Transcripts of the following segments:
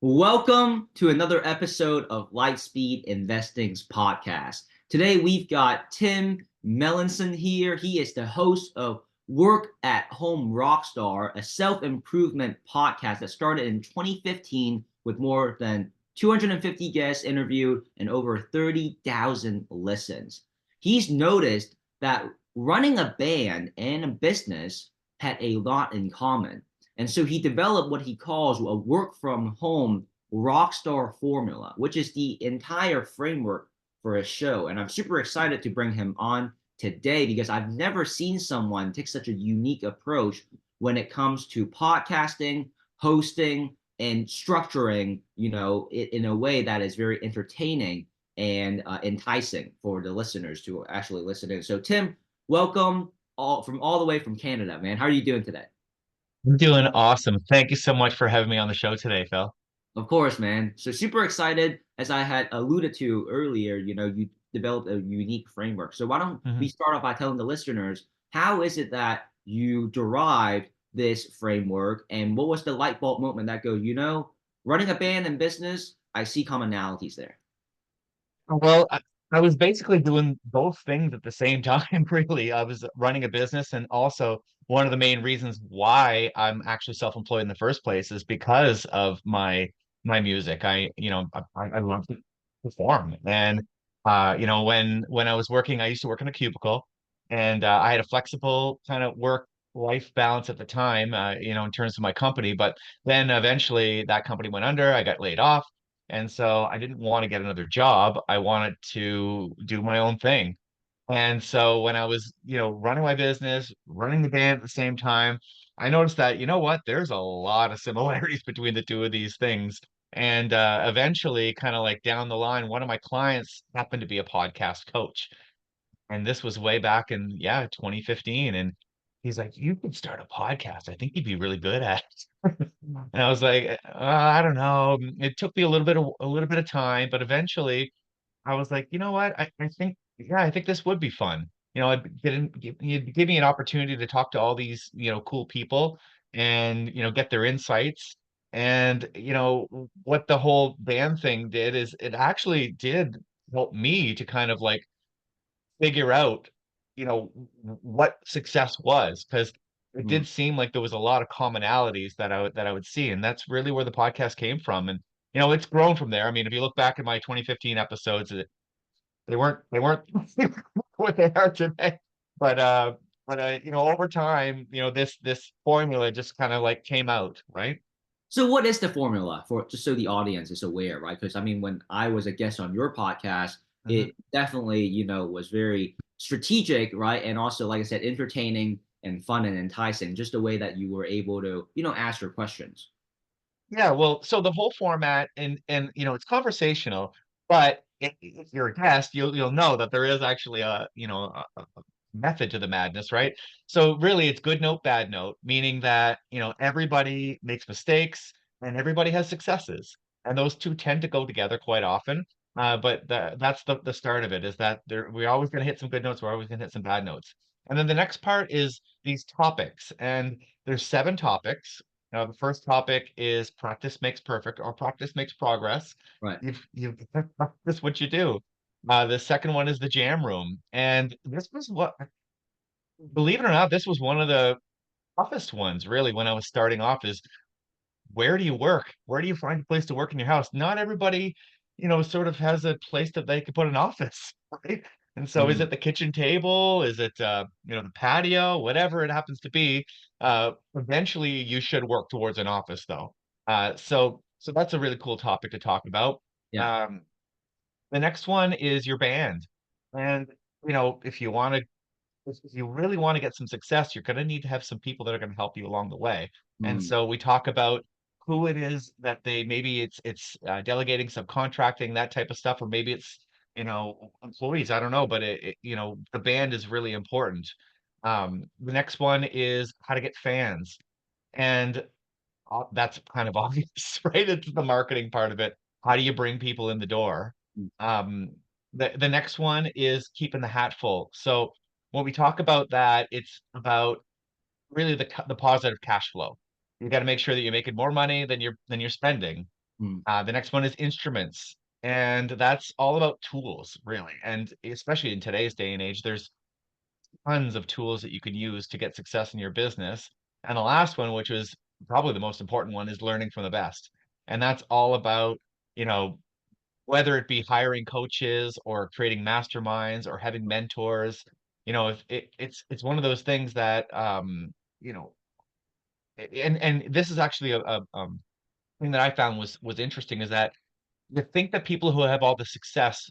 Welcome to another episode of Lightspeed Investing's podcast. Today we've got Tim Melanson here. He is the host of Work at Home Rockstar, a self-improvement podcast that started in 2015 with more than 250 guests interviewed and over 30,000 listens. He's noticed that running a band and a business had a lot in common. And so he developed what he calls a work from home rockstar formula, which is the entire framework for a show. And I'm super excited to bring him on today because I've never seen someone take such a unique approach when it comes to podcasting, hosting, and structuring, in a way that is very entertaining and enticing for the listeners to actually listen in. So Tim, welcome all the way from Canada, man. How are you doing today? I'm doing awesome. Thank you so much for having me on the show today, Phil. Of course, man. So super excited, as I had alluded to earlier, you developed a unique framework. So why don't we Mhm. start off by telling the listeners, how is it that you derived this framework and what was the light bulb moment that goes, running a band and business, I see commonalities there. Well, I was basically doing both things at the same time, really. I was running a business, and also one of the main reasons why I'm actually self-employed in the first place is because of my music. I love to perform, and when I was working, I used to work in a cubicle, and I had a flexible kind of work-life balance at the time, in terms of my company. But then eventually, that company went under. I got laid off. And so I didn't want to get another job. I wanted to do my own thing. And so when I was, running my business, running the band at the same time, I noticed that, you know what, there's a lot of similarities between the two of these things. And eventually, kind of like down the line, one of my clients happened to be a podcast coach. And this was way back in, yeah, 2015. And he's like, you could start a podcast. I think you'd be really good at it. And I was like, I don't know. It took me a little bit of time, but eventually I was like, you know what? I think, yeah, I think this would be fun. You'd give me an opportunity to talk to all these, cool people and, get their insights. And, what the whole band thing did is it actually did help me to kind of like figure out, what success was, because it Mm. did seem like there was a lot of commonalities that I would see, and that's really where the podcast came from. And it's grown from there. I mean, if you look back at my 2015 episodes, they weren't what they are today, but over time, this formula just kind of like came out, right? So what is the formula for just so the audience is aware, right? Because I mean, when I was a guest on your podcast, Mhm. it definitely, was very strategic, right? And also, like I said, entertaining and fun and enticing, just the way that you were able to, ask your questions. Yeah, well, so the whole format and it's conversational, but if you're a guest, you'll know that there is actually a method to the madness, right? So really, it's good note, bad note, meaning that everybody makes mistakes and everybody has successes, and those two tend to go together quite often. But that's the start of it is that we're always going to hit some good notes, we're always going to hit some bad notes, and then the next part is these topics, and there's 7 topics. The first topic is practice makes perfect or practice makes progress. Right. You've practice what you do. The second one is the jam room. And this was believe it or not, this was one of the toughest ones really when I was starting off is where do you work? Where do you find a place to work in your house? Not everybody, sort of has a place that they could put an office, right? And so is Mhm. it the kitchen table? Is it the patio? Whatever it happens to be, eventually you should work towards an office though. So that's a really cool topic to talk about. Yeah. Um, the next one is your band. And if you really want to get some success, you're going to need to have some people that are going to help you along the way. And Mm. so we talk about who it is that maybe it's delegating, subcontracting, that type of stuff, or maybe it's employees. I don't know, but the band is really important. The next one is how to get fans, and that's kind of obvious, right? It's the marketing part of it. How do you bring people in the door? Mm. Um, the next one is keeping the hat full. So when we talk about that, it's about really the positive cash flow. You got to make sure that you're making more money than you're spending. Mm. The next one is instruments. And that's all about tools, really. And especially in today's day and age, there's tons of tools that you can use to get success in your business. And the last one, which was probably the most important one, is learning from the best. And that's all about, you know, whether it be hiring coaches or creating masterminds or having mentors, if it's one of those things that you know, and this is actually a thing that I found was interesting is that you think that people who have all the success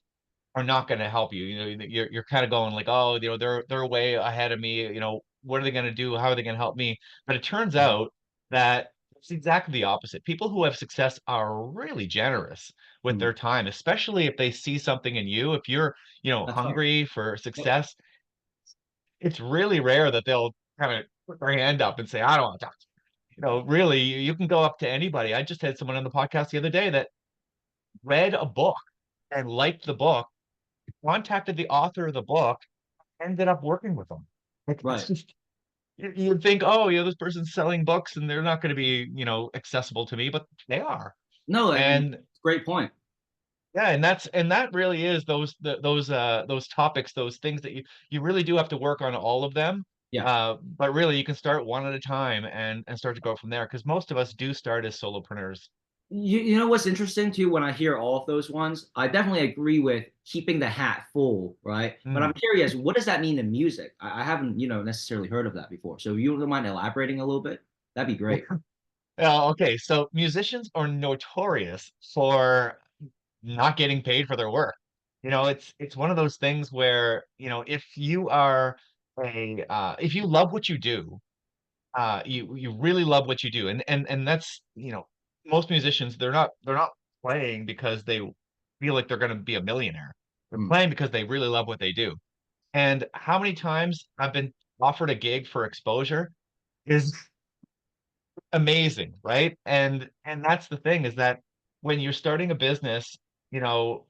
are not going to help you. You're kind of going like, oh, they're way ahead of me. What are they going to do? How are they going to help me? But it turns Mhm. out that it's exactly the opposite. People who have success are really generous with Mm. their time, especially if they see something in you. If you're, That's right. hungry for Yep. success, it's really rare that they'll kind of put their hand up and say, I don't want to talk to you. Really, you can go up to anybody. I just had someone on the podcast the other day that read a book and liked the book, contacted the author of the book, ended up working with them. Like it's Right. just you'd think, oh, this person's selling books and they're not going to be, accessible to me, but they are. No, and And great point. yeah, and that really is those topics, those things that you really do have to work on all of them. Yeah. But really you can start one at a time and start to go from there because most of us do start as solopreneurs. You know what's interesting too when I hear all of those ones? I definitely agree with keeping the hat full, right? But I'm Mm. curious, what does that mean in music? I haven't, necessarily heard of that before. So you don't mind elaborating a little bit? That'd be great. Okay, so musicians are notorious for not getting paid for their work. It's one of those things where, if you love what you do, you really love what you do. And that's, most musicians, they're not playing because they feel like they're going to be a millionaire. They're Mm. playing because they really love what they do. And how many times I've been offered a gig for exposure is amazing, right? And that's the thing is that when you're starting a business, you know,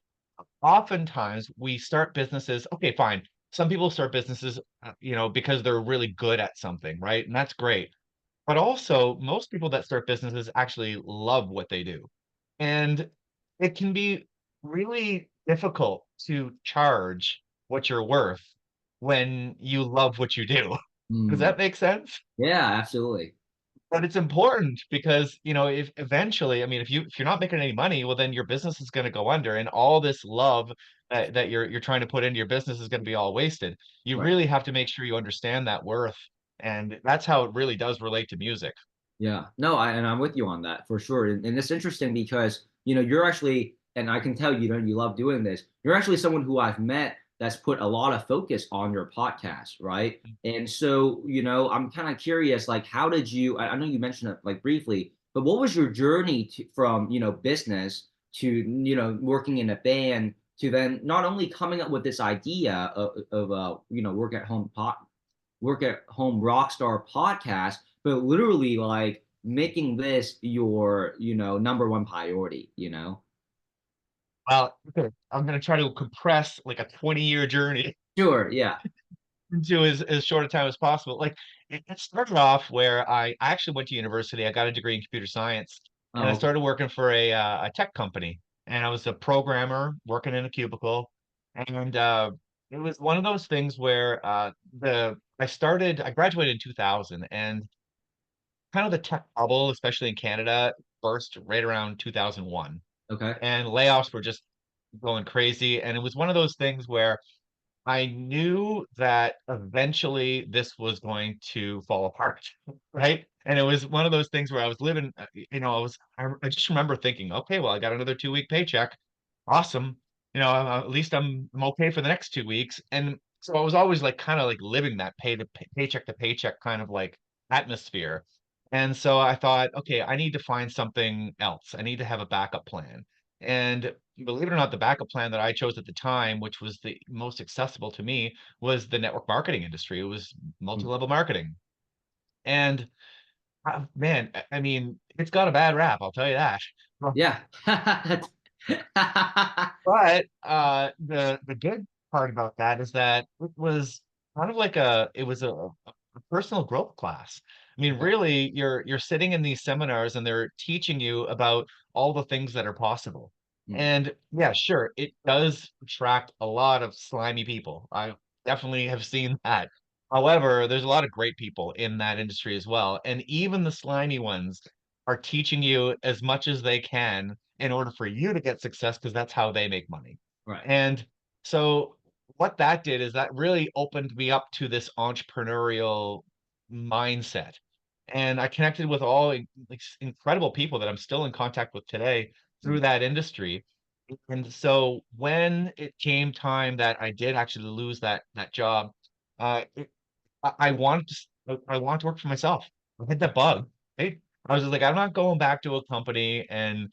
oftentimes we start businesses, okay, fine. Some people start businesses, because they're really good at something, right? And that's great. But also, most people that start businesses actually love what they do. And it can be really difficult to charge what you're worth when you love what you do. Does Mm. that make sense? Yeah, absolutely. But it's important because, if eventually, I mean, if you're not making any money, well, then your business is going to go under, and all this love that you're trying to put into your business is going to be all wasted. You Right. really have to make sure you understand that worth, and that's how it really does relate to music. Yeah. No, and I'm with you on that for sure. And it's interesting because, you're actually, and I can tell, you love doing this. You're actually someone who I've met that's put a lot of focus on your podcast, right? And so, I'm kind of curious, like, how did you, I know you mentioned it like briefly, but what was your journey from, business to, working in a band to then not only coming up with this idea of work at home rockstar podcast, but literally like making this your, number one priority. Well, okay, I'm going to try to compress like a 20-year journey Sure. Yeah. into as short a time as possible. Like it started off where I actually went to university. I got a degree in computer science, and I Oh, okay. started working for a tech company. And I was a programmer working in a cubicle, and it was one of those things where the I graduated in 2000, and kind of the tech bubble, especially in Canada, burst right around 2001, Okay. and layoffs were just going crazy. And it was one of those things where I knew that eventually this was going to fall apart, right? And it was one of those things where I was living, I just remember thinking, okay, well, I got another 2 week paycheck. Awesome. At least I'm okay for the next 2 weeks. And so I was always like kind of like living that paycheck to paycheck kind of like atmosphere. And so I thought, okay, I need to find something else. I need to have a backup plan. And believe it or not, the backup plan that I chose at the time, which was the most accessible to me, was the network marketing industry. It was Mm. multi-level marketing. And man, I mean, it's got a bad rap, I'll tell you that. Yeah. But the good part about that is that it was kind of like a personal growth class. I mean, Right. really, you're sitting in these seminars and they're teaching you about all the things that are possible. Mm. And yeah, sure, it does attract a lot of slimy people. I definitely have seen that. However, there's a lot of great people in that industry as well. And even the slimy ones are teaching you as much as they can in order for you to get success because that's how they make money. Right. And so what that did is that really opened me up to this entrepreneurial mindset. And I connected with all like incredible people that I'm still in contact with today through Mm. that industry. And so when it came time that I did actually lose that job, it, I wanted I wanted to work for myself. I had that bug, right? I was just like, I'm not going back to a company and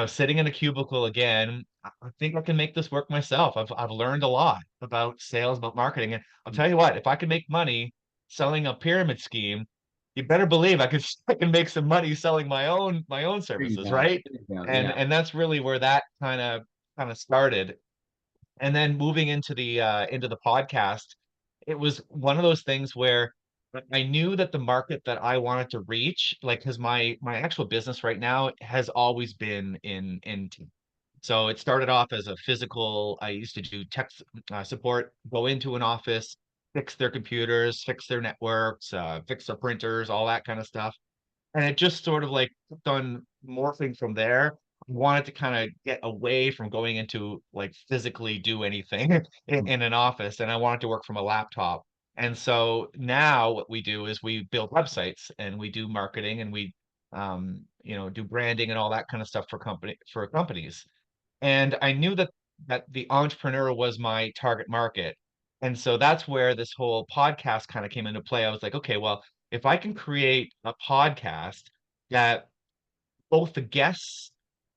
sitting in a cubicle again. I think I can make this work myself. I've learned a lot about sales, about marketing, and I'll Mm. tell you what, if I can make money selling a pyramid scheme, you better believe I can make some money selling my own There you services, go. right? There you go. And Yeah. and that's really where that kind of started. And then moving into the podcast, it was one of those things where I knew that the market that I wanted to reach, like, because my actual business right now has always been in tech. So it started off as a physical. I used to do tech support, go into an office, fix their computers, fix their networks, fix their printers, all that kind of stuff. And it just sort of like kept on morphing from there. I wanted to kind of get away from going into like physically do anything Mm. in an office, and I wanted to work from a laptop. And so now what we do is we build websites and we do marketing and we do branding and all that kind of stuff for companies. And I knew that the entrepreneur was my target market. And so that's where this whole podcast kind of came into play. I was like, okay, well, if I can create a podcast that both the guests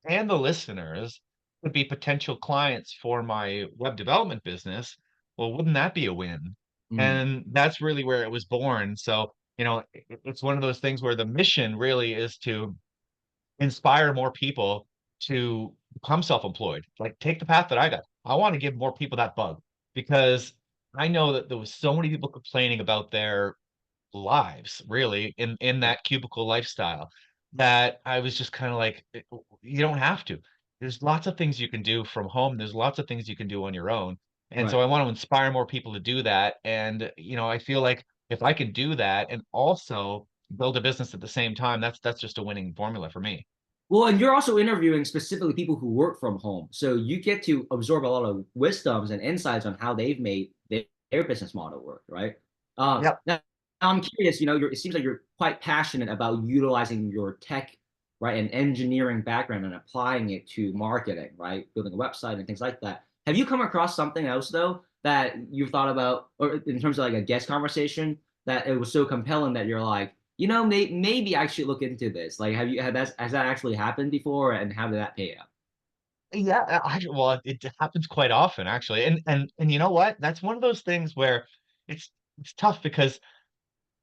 and the listeners could be potential clients for my web development business, well, wouldn't that be a win? Mm. And that's really where it was born. So, it's one of those things where the mission really is to inspire more people to become self-employed. Like take the path that I got. I want to give more people that bug because I know that there was so many people complaining about their lives really in Yeah. that cubicle lifestyle that I was just kind of like you don't have to. There's lots of things you can do from home. There's lots of things you can do on your own. And Right. so I want to inspire more people to do that. And I feel like if I can do that and also build a business at the same time, that's just a winning formula for me. Well, and you're also interviewing specifically people who work from home. So you get to absorb a lot of wisdoms and insights on how they've made their business model work, right? Yep. Now I'm curious, it seems like you're quite passionate about utilizing your tech, right, and engineering background and applying it to marketing, right? Building a website and things like that. Have you come across something else though that you've thought about, or in terms of like a guest conversation that it was so compelling that you're like, maybe I should look into this. Like, has that actually happened before, and how did that pay out? Yeah, well, it happens quite often actually. And you know what? That's one of those things where it's tough because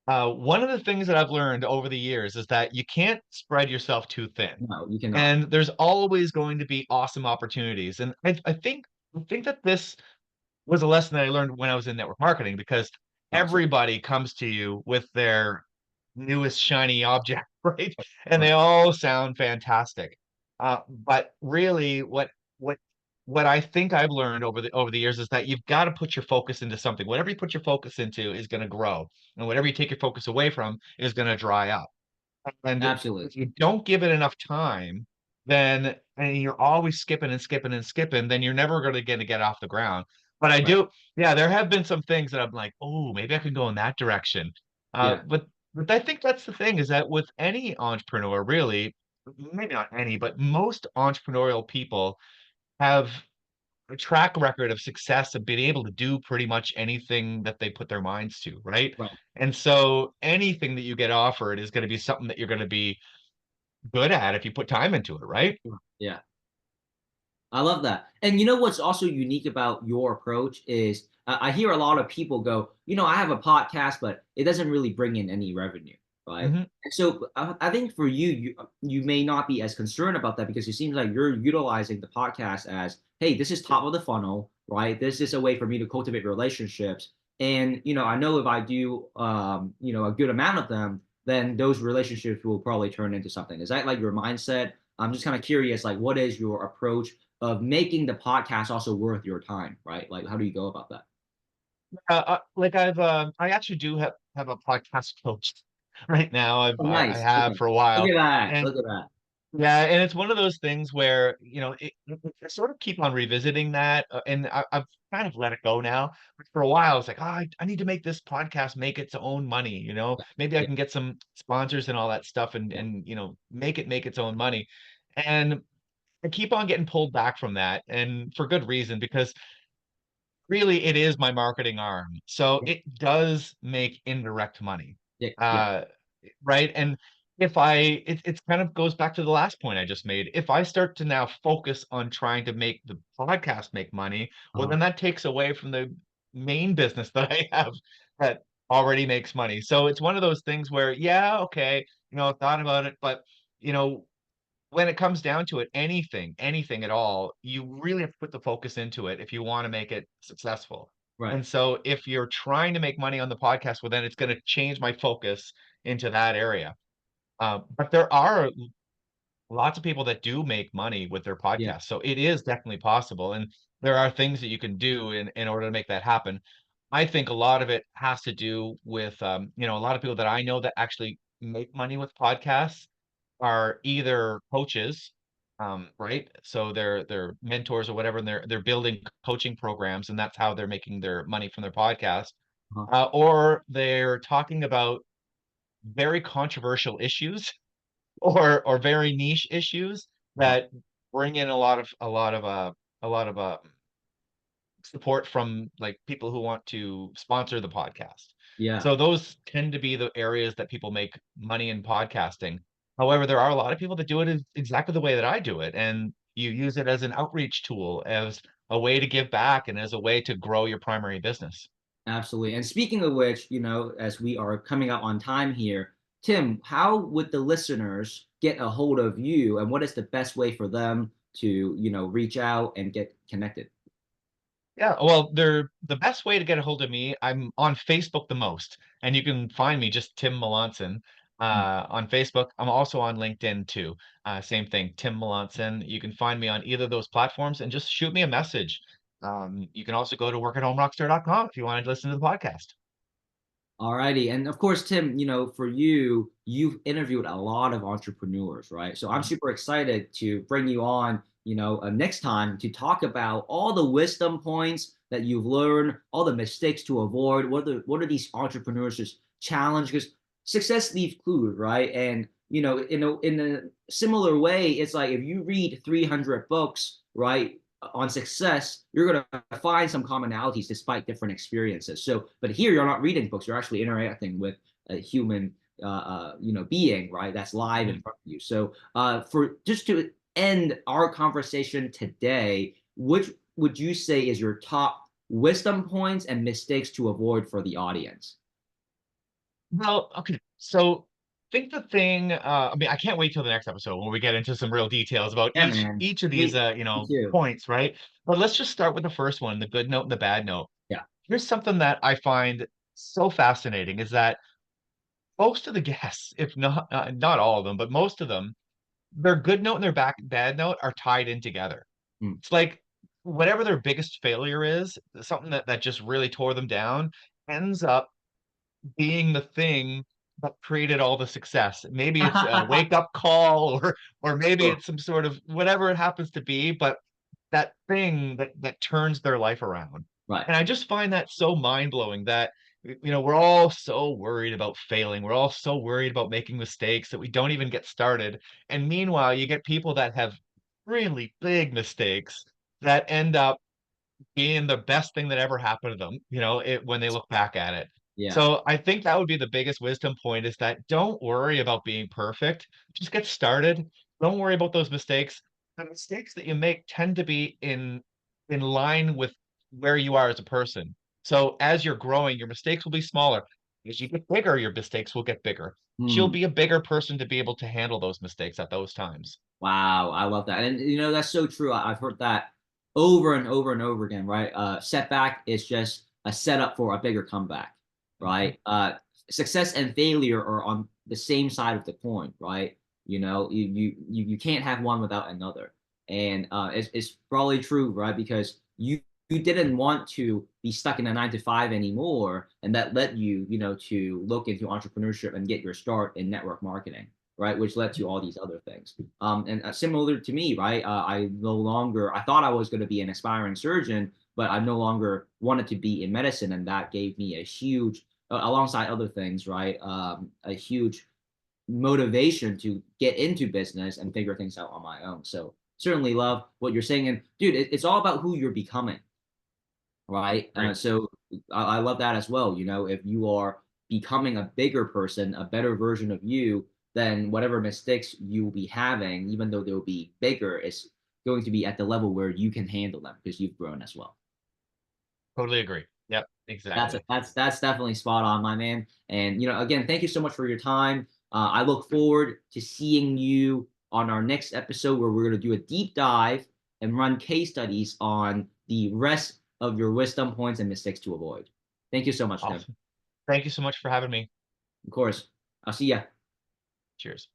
one of the things that I've learned over the years is that you can't spread yourself too thin. No, you cannot. And there's always going to be awesome opportunities. And I think that this was a lesson that I learned when I was in network marketing because Gotcha. everybody comes to you with their newest shiny object, right? And they Right. all sound fantastic. But really, what I think I've learned over the years is that you've got to put your focus into something. Whatever you put your focus into is going to grow, and whatever you take your focus away from is going to dry up. And Absolutely. if you don't give it enough time, then and you're always skipping and skipping and skipping, then you're never going to get off the ground. But I Right. do, yeah, there have been some things that I'm like, oh, maybe I can go in that direction. Uh, Yeah. but but I think that's the thing is that with any entrepreneur, really, maybe not any, but most entrepreneurial people have a track record of success of being able to do pretty much anything that they put their minds to, right? Right. And so anything that you get offered is going to be something that you're going to be good at if you put time into it, right? Yeah. I love that. And you know what's also unique about your approach is I hear a lot of people go, I have a podcast, but it doesn't really bring in any revenue, right? Hmm. And so I think for you may not be as concerned about that because it seems like you're utilizing the podcast as, hey, this is top of the funnel, right? This is a way for me to cultivate relationships. And I know if I do, a good amount of them, then those relationships will probably turn into something. Is that like your mindset? I'm just kind of curious, like, what is your approach of making the podcast also worth your time, right? Like, how do you go about that? Like I actually do have a podcast coach right now. Oh, I nice. have Okay. for a Look while, at that. and Look at that. yeah, and it's one of those things where, I sort of keep on revisiting that, and I've kind of let it go now. But for a while, it's like, oh, I need to make this podcast make its own money. Maybe I Yeah. can get some sponsors and all that stuff, and Yeah. make its own money. And I keep on getting pulled back from that, and for good reason, because really it is my marketing arm. So Yeah. it does make indirect money. Yeah. Yeah. Uh, right. And if it kind of goes back to the last point I just made. If I start to now focus on trying to make the podcast make money, well, Uh-huh. then that takes away from the main business that I have that already makes money. So it's one of those things where, yeah, okay, I thought about it, but you know, when it comes down to it, anything at all, you really have to put the focus into it if you want to make it successful. Right. And so if you're trying to make money on the podcast, well, then it's going to change my focus into that area. But there are lots of people that do make money with their Yeah. podcast. So it is definitely possible. And there are things that you can do in order to make that happen. I think a lot of it has to do with, a lot of people that I know that actually make money with podcasts are either coaches, right? So they're mentors or whatever, and they're building coaching programs, and that's how they're making their money from their podcast. Uh-huh. Or they're talking about very controversial issues or very niche issues Uh-huh. that bring in a lot of support from like people who want to sponsor the podcast. Yeah. So those tend to be the areas that people make money in podcasting. However, there are a lot of people that do it exactly the way that I do it, and you use it as an outreach tool, as a way to give back, and as a way to grow your primary business. Absolutely. And speaking of which, as we are coming up on time here, Tim, how would the listeners get a hold of you, and what is the best way for them to, reach out and get connected? Yeah, well, the best way to get a hold of me, I'm on Facebook the most, and you can find me just Tim Melanson Mm. on Facebook. I'm also on LinkedIn too. Same thing, Tim Melanson. You can find me on either of those platforms and just shoot me a message. You can also go to work@homerockstar.com if you want to listen to the podcast. All righty. And of course, Tim, for you, you've interviewed a lot of entrepreneurs, right? So I'm Mhm. super excited to bring you on, next time to talk about all the wisdom points that you've learned, all the mistakes to avoid. What are these entrepreneurs just challenge? Because success leaves clues, right? And in a similar way, it's like if you read 300 books, right, on success, you're going to find some commonalities despite different experiences. So, but here you're not reading books; you're actually interacting with a human, being, right? That's live in Mhm. front of you. So, for just to end our conversation today, which would you say is your top wisdom points and mistakes to avoid for the audience? Well, okay. So I think the thing, I mean, I can't wait till the next episode when we get into some real details about Yeah, each man. each of these, Me too. points, right? But let's just start with the first one, the good note and the bad note. Yeah. Here's something that I find so fascinating is that most of the guests, if not all of them, but most of them, their good note and their bad note are tied in together. Mm. It's like whatever their biggest failure is, something that just really tore them down, ends up being the thing that created all the success. Maybe it's a wake up call or maybe Sure. it's some sort of whatever it happens to be, but that thing that turns their life around. Right. And I just find that so mind-blowing that we're all so worried about failing. We're all so worried about making mistakes that we don't even get started. And meanwhile, you get people that have really big mistakes that end up being the best thing that ever happened to them, when they look back at it. Yeah. So I think that would be the biggest wisdom point is that don't worry about being perfect. Just get started. Don't worry about those mistakes. The mistakes that you make tend to be in line with where you are as a person. So as you're growing, your mistakes will be smaller. As you get bigger, your mistakes will get bigger. You'll Hmm. be a bigger person to be able to handle those mistakes at those times. Wow, I love that. And that's so true. I've heard that over and over and over again, right? Setback is just a setup for a bigger comeback, Mhm. right? success and failure are on the same side of the coin, right? You can't have one without another, and it's probably true, right? Because you didn't want to be stuck in a 9 to 5 anymore, and that led you, to look into entrepreneurship and get your start in network marketing, right? Which led to all these other things. And similar to me, right? I thought I was going to be an aspiring surgeon, but I no longer wanted to be in medicine, and that gave me a huge, alongside other things, right? A huge motivation to get into business and figure things out on my own. So certainly love what you're saying, and dude, it's all about who you're becoming, right? Great. So I love that as well. If you are becoming a bigger person, a better version of you, then whatever mistakes you'll be having, even though they'll be bigger, it's going to be at the level where you can handle them because you've grown as well. Totally agree. Yep, exactly. That's definitely spot on, my man. And again, thank you so much for your time. I look forward to seeing you on our next episode where we're going to do a deep dive and run case studies on the rest of your wisdom points and mistakes to avoid. Thank you so much, Tim. Awesome. Thank you so much for having me. Of course. I'll see ya. Cheers.